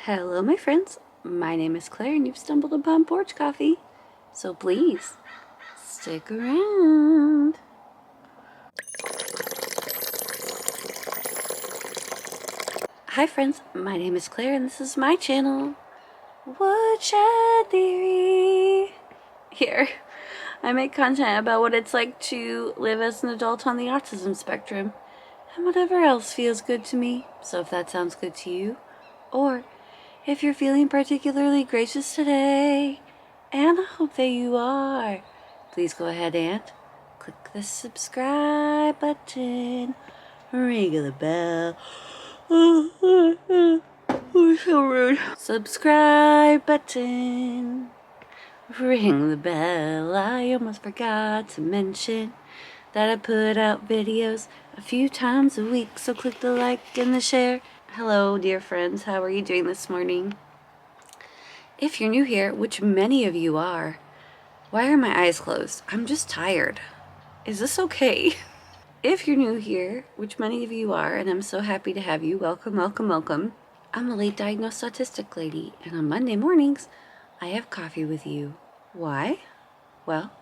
Hello, my friends. My name is Claire, and you've stumbled upon Porch Coffee. So please, stick around. Hi, friends. My name is Claire, and this is my channel, Woodshed Theory. Here, I make content about what it's like to live as an adult on the autism spectrum, and whatever else feels good to me. So if that sounds good to you, or if you're feeling particularly gracious today, and I hope that you are, please go ahead and click the subscribe button, ring the bell. Oh, so rude. Subscribe button, ring the bell. I almost forgot to mention that I put out videos a few times a week, so click the like and the share. Hello, dear friends. How are you doing this morning? If you're new here, which many of you are, why are my eyes closed? I'm just tired. Is this okay? If you're new here, which many of you are, and I'm so happy to have you, welcome, welcome, welcome. I'm a late diagnosed autistic lady, and on Monday mornings, I have coffee with you. Why? Well,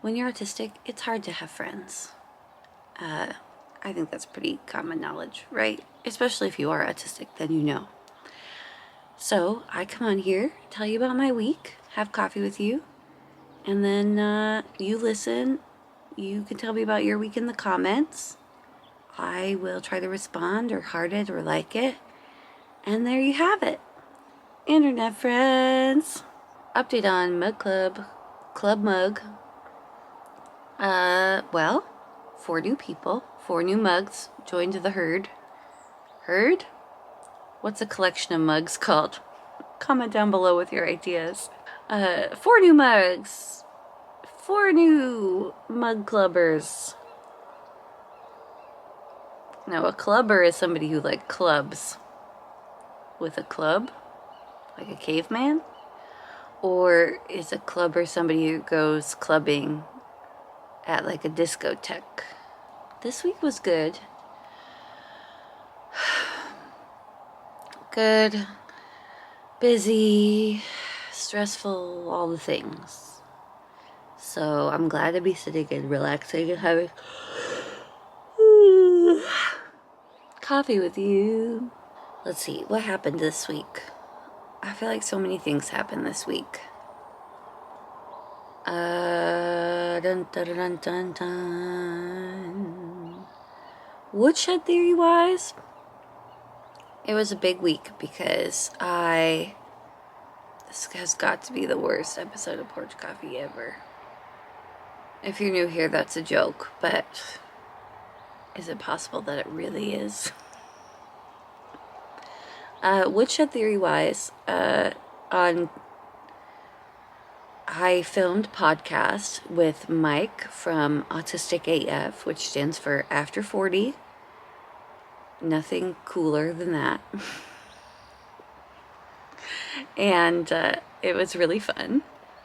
when you're autistic, it's hard to have friends. I think that's pretty common knowledge, right? Especially if you are autistic, then you know. So I come on here, tell you about my week, have coffee with you, and then you listen. You can tell me about your week in the comments. I will try to respond or heart it or like it. And there you have it. Internet friends. Update on Mug Club. Club Mug. Well, 4 new people, 4 new mugs joined the herd. Herd? What's a collection of mugs called? Comment down below with your ideas. 4 new mugs. 4 new mug clubbers. Now, a clubber is somebody who, like, clubs with a club, like a caveman. Or is a clubber somebody who goes clubbing at, like, a discotheque? This week was good. Good, busy, stressful, all the things. So I'm glad to be sitting and relaxing and having coffee with you. Let's see, what happened this week? I feel like so many things happened this week. Dun, dun, dun, dun, dun. Woodshed Theory wise, it was a big week because this has got to be the worst episode of Porch Coffee ever. If you're new here, that's a joke, but is it possible that it really is? Woodshed Theory wise, I filmed podcast with Mike from Autistic AF, which stands for After 40. Nothing cooler than that. And it was really fun.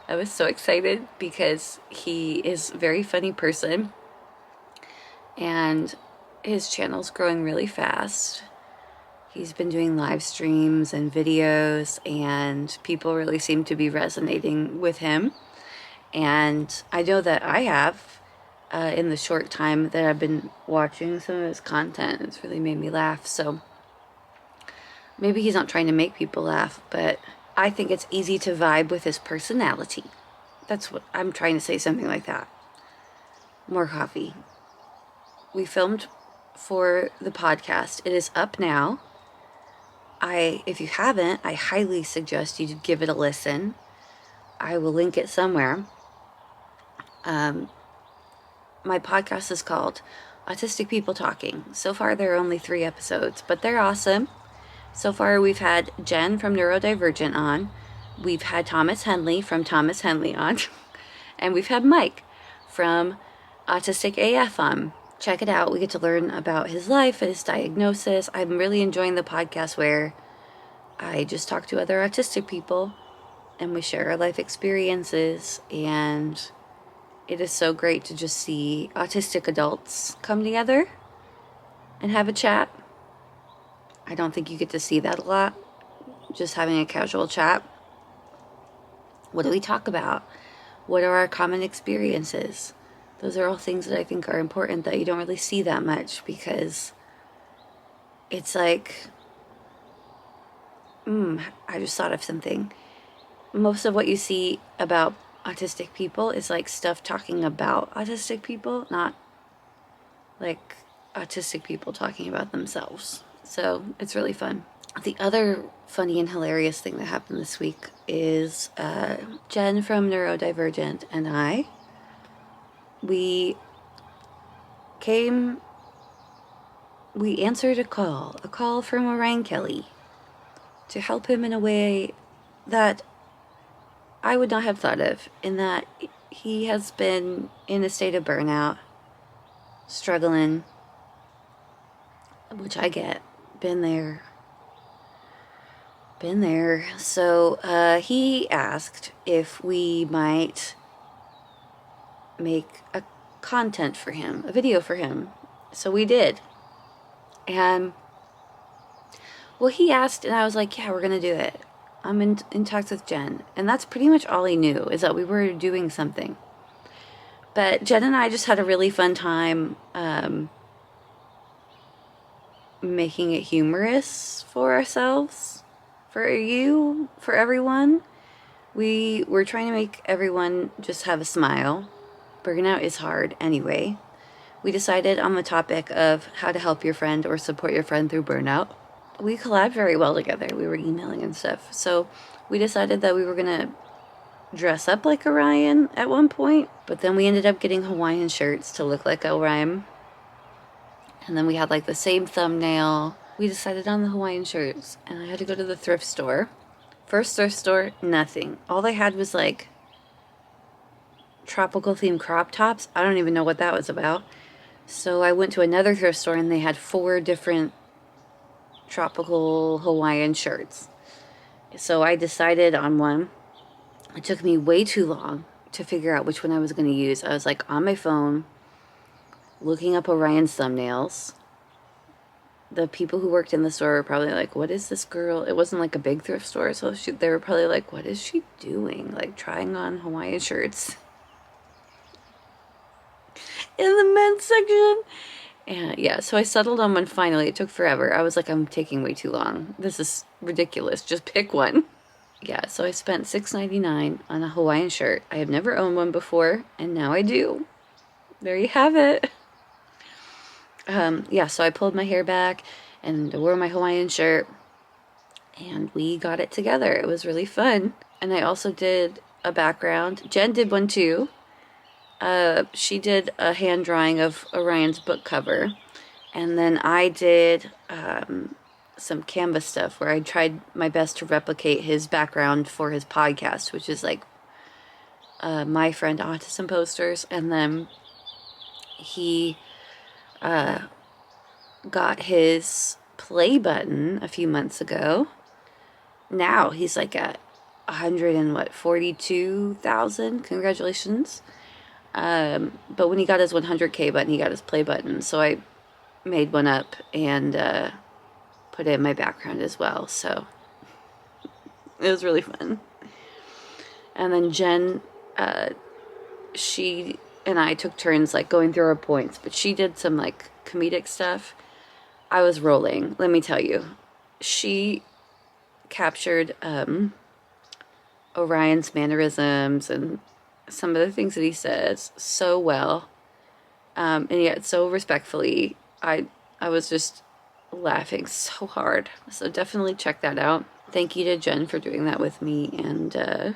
I was so excited because he is a very funny person and his channel's growing really fast. He's been doing live streams and videos, and people really seem to be resonating with him. And I know that I have, in the short time that I've been watching some of his content. It's really made me laugh. So maybe he's not trying to make people laugh, but I think it's easy to vibe with his personality. That's what I'm trying to say, something like that. More coffee. We filmed for the podcast. It is up now. If you haven't, I highly suggest you give it a listen. I will link it somewhere. My podcast is called Autistic People Talking. So far, there are only 3 episodes, but they're awesome. So far, we've had Jen from Neurodivergent on. We've had Thomas Henley from Thomas Henley on. And we've had Mike from Autistic AF on. Check it out. We get to learn about his life and his diagnosis. I'm really enjoying the podcast where I just talk to other autistic people and we share our life experiences, and it is so great to just see autistic adults come together and have a chat. I don't think you get to see that a lot. just having a casual chat. What do we talk about? What are our common experiences? Those are all things that I think are important that you don't really see that much, because it's like, I just thought of something. Most of what you see about autistic people is like stuff talking about autistic people, not like autistic people talking about themselves. So it's really fun. The other funny and hilarious thing that happened this week is Jen from Neurodivergent and we answered a call from Orion Kelly to help him in a way that I would not have thought of, in that he has been in a state of burnout, struggling, which I get, been there. So he asked if we might make a content for him, a video for him. So we did. And well, he asked, and I was like, yeah, we're gonna do it. I'm in talks with Jen. And that's pretty much all he knew, is that we were doing something. But Jen and I just had a really fun time making it humorous for ourselves, for you, for everyone. We were trying to make everyone just have a smile. Burnout is hard anyway. We decided on the topic of how to help your friend or support your friend through burnout. We collabed very well together. We were emailing and stuff. So we decided that we were going to dress up like Orion at one point, but then we ended up getting Hawaiian shirts to look like Orion. And then we had like the same thumbnail. We decided on the Hawaiian shirts, and I had to go to the thrift store. First thrift store, nothing. All they had was like tropical themed crop tops. I don't even know what that was about. So I went to another thrift store, and they had 4 different tropical Hawaiian shirts. So I decided on one. It took me way too long to figure out which one I was going to use. I was like on my phone looking up Orion's thumbnails. The people who worked in the store were probably like, what is this girl? It wasn't like a big thrift store, so they were probably like, what is she doing? Like trying on Hawaiian shirts in the men's section. And yeah, so I settled on one finally. It took forever. I was like, I'm taking way too long. This is ridiculous. Just pick one. Yeah, so I spent $6.99 on a Hawaiian shirt. I have never owned one before, and now I do. There you have it. Yeah, so I pulled my hair back and wore my Hawaiian shirt, and we got it together. It was really fun. And I also did a background. Jen did one too. She did a hand drawing of Orion's book cover, and then I did some Canva stuff where I tried my best to replicate his background for his podcast, which is like my friend Autism posters. And then he got his play button a few months ago. Now he's like at 142,000. Congratulations. But when he got his 100K button, he got his play button. So I made one up and put it in my background as well. So it was really fun. And then Jen, she and I took turns like going through our points, but she did some like comedic stuff. I was rolling, let me tell you. She captured Orion's mannerisms and some of the things that he says so well, and yet so respectfully. I was just laughing so hard. So definitely check that out. Thank you to Jen for doing that with me, and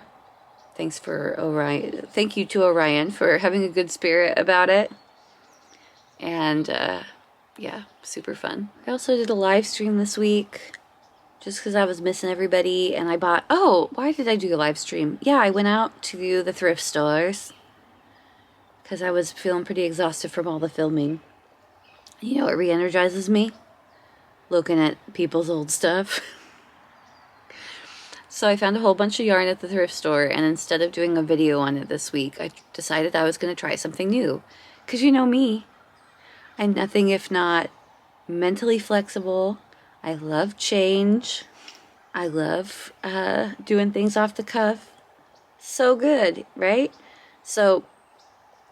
thanks for Orion. Thank you to Orion for having a good spirit about it. And yeah, super fun. I also did a live stream this week just because I was missing everybody, and I bought, why did I do a live stream? Yeah, I went out to the thrift stores because I was feeling pretty exhausted from all the filming. You know what re-energizes me? Looking at people's old stuff. So I found a whole bunch of yarn at the thrift store, and instead of doing a video on it this week, I decided I was going to try something new. Because you know me, I'm nothing if not mentally flexible. I love change. I love doing things off the cuff. So good, right? So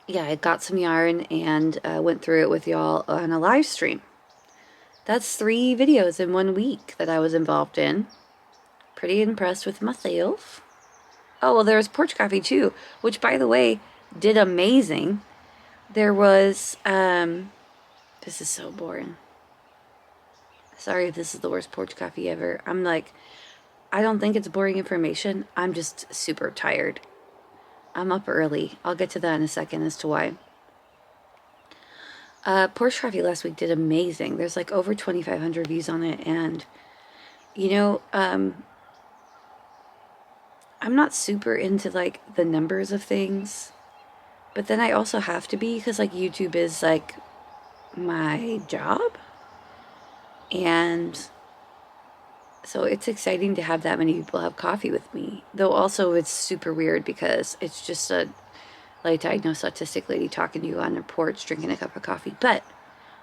yeah, I got some yarn and went through it with y'all on a live stream. That's 3 videos in 1 week that I was involved in. Pretty impressed with myself. Oh, well, there was Porch Coffee too, which, by the way, did amazing. There was, this is so boring. Sorry if this is the worst Porch Coffee ever. I'm like, I don't think it's boring information. I'm just super tired. I'm up early. I'll get to that in a second as to why. Porch Coffee last week did amazing. There's like over 2,500 views on it, and you know, I'm not super into like the numbers of things, but then I also have to be because like YouTube is like my job, and so it's exciting to have that many people have coffee with me. Though also it's super weird because it's just a like diagnosed autistic lady talking to you on her porch drinking a cup of coffee. But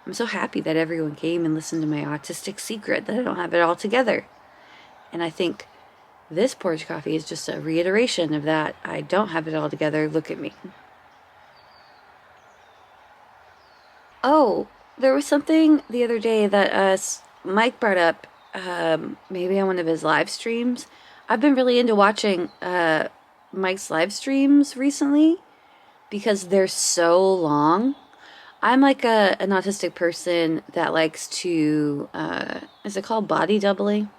I'm so happy that everyone came and listened to my autistic secret that I don't have it all together. And I think this Porch Coffee is just a reiteration of that. I don't have it all together. Look at me. Oh, there was something the other day that Mike brought up, maybe on one of his live streams. I've been really into watching Mike's live streams recently because they're so long. I'm like an autistic person that likes to, is it called body doubling?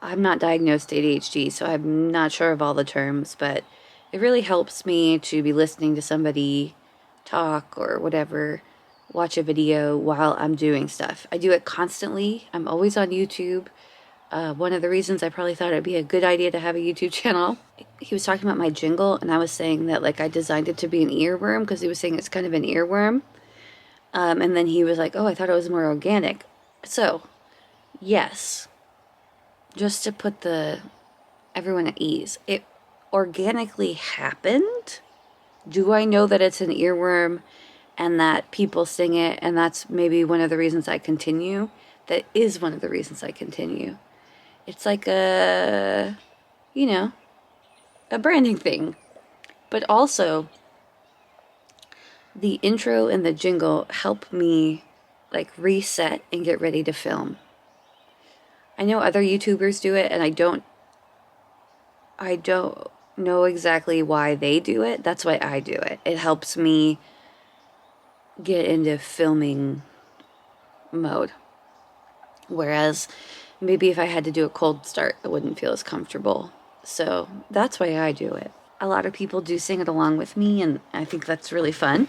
I'm not diagnosed ADHD, so I'm not sure of all the terms, but it really helps me to be listening to somebody talk or whatever, watch a video while I'm doing stuff. I do it constantly. I'm always on YouTube. One of the reasons I probably thought it'd be a good idea to have a YouTube channel. He was talking about my jingle, and I was saying that like I designed it to be an earworm because he was saying it's kind of an earworm. And then he was like, oh, I thought it was more organic. So, yes, just to put everyone at ease, it organically happened. Do I know that it's an earworm and that people sing it and that's maybe one of the reasons I continue? That is one of the reasons I continue. It's like a, you know, a branding thing. But also, the intro and the jingle help me like reset and get ready to film. I know other YouTubers do it and I don't know exactly why they do it. That's why I do it. It helps me get into filming mode. Whereas maybe if I had to do a cold start, I wouldn't feel as comfortable. So that's why I do it. A lot of people do sing it along with me, and I think that's really fun.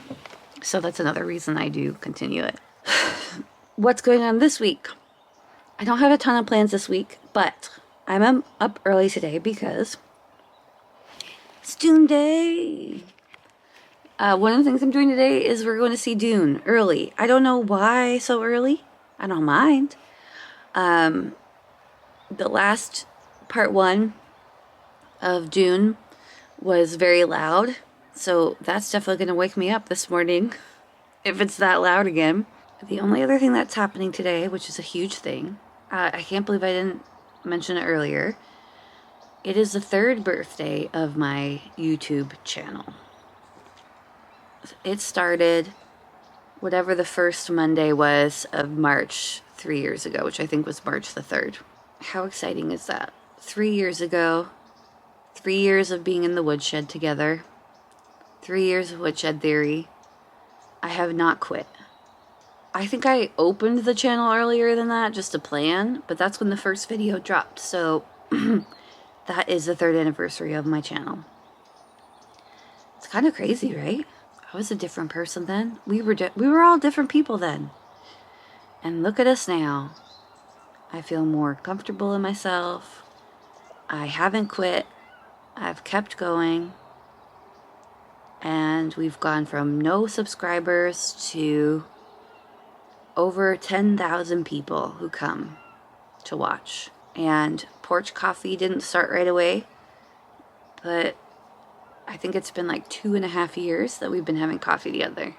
So that's another reason I do continue it. What's going on this week? I don't have a ton of plans this week, but I'm up early today because it's Dune Day. One of the things I'm doing today is we're going to see Dune early. I don't know why so early. I don't mind. The last part 1 of Dune was very loud, so that's definitely going to wake me up this morning if it's that loud again. The only other thing that's happening today, which is a huge thing, I can't believe I didn't mention it earlier. It is the 3rd birthday of my YouTube channel. It started whatever the first Monday was of March 3 years ago, which I think was March the 3rd. How exciting is that? 3 years ago, 3 years of being in the woodshed together, 3 years of Woodshed Theory. I have not quit. I think I opened the channel earlier than that, just to plan, but that's when the first video dropped, so that is the 3rd anniversary of my channel. It's kind of crazy, right? I was a different person then. We were all different people then. And look at us now. I feel more comfortable in myself. I haven't quit. I've kept going. And we've gone from no subscribers to over 10,000 people who come to watch. And Porch Coffee didn't start right away, but I think it's been like 2.5 years that we've been having coffee together.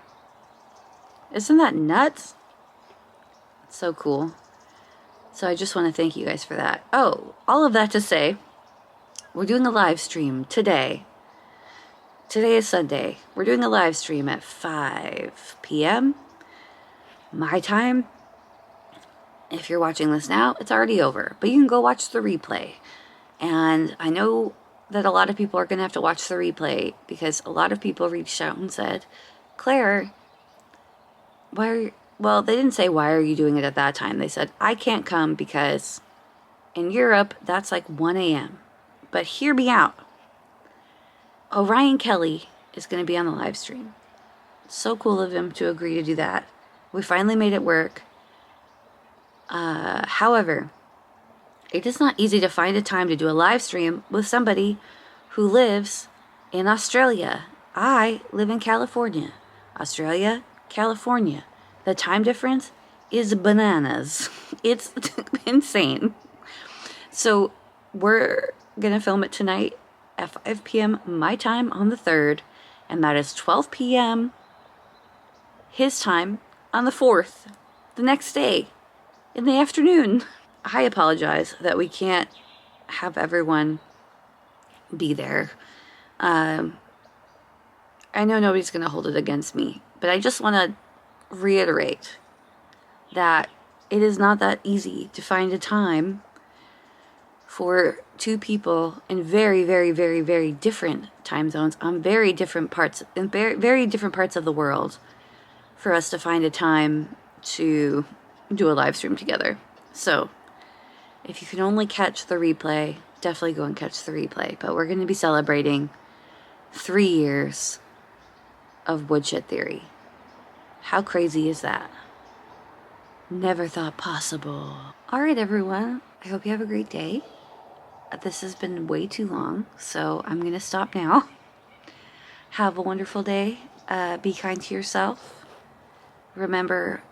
Isn't that nuts? It's so cool. So I just want to thank you guys for that. Oh, all of that to say, we're doing a live stream today. Today is Sunday. We're doing a live stream at 5 p.m. my time. If you're watching this now, it's already over, but you can go watch the replay. And I know that a lot of people are going to have to watch the replay because a lot of people reached out and said, Claire, why are you... Well, they didn't say, why are you doing it at that time? They said, I can't come because in Europe, that's like 1 a.m. But hear me out. Orion Kelly is going to be on the live stream. So cool of him to agree to do that. We finally made it work. However, it is not easy to find a time to do a live stream with somebody who lives in Australia. I live in California. Australia, California. The time difference is bananas. It's insane. So we're going to film it tonight at 5 p.m. my time on the 3rd. And that is 12 p.m. his time on the 4th. The next day. In the afternoon. I apologize that we can't have everyone be there. I know nobody's going to hold it against me, but I just want to reiterate that it is not that easy to find a time for two people in very, very, very, very different time zones on very different parts, in very different parts of the world, for us to find a time to do a live stream together. So if you can only catch the replay, definitely go and catch the replay. But we're going to be celebrating 3 years of Woodshed Theory. How crazy is that? Never thought possible. All right, everyone. I hope you have a great day. This has been way too long, so I'm going to stop now. Have a wonderful day. Be kind to yourself. Remember,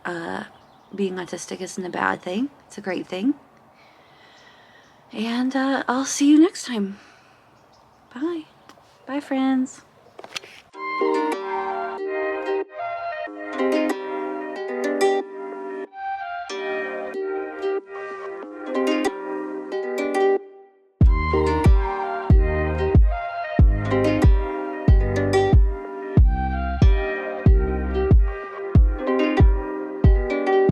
being autistic isn't a bad thing. It's a great thing. And I'll see you next time. Bye. Bye, friends.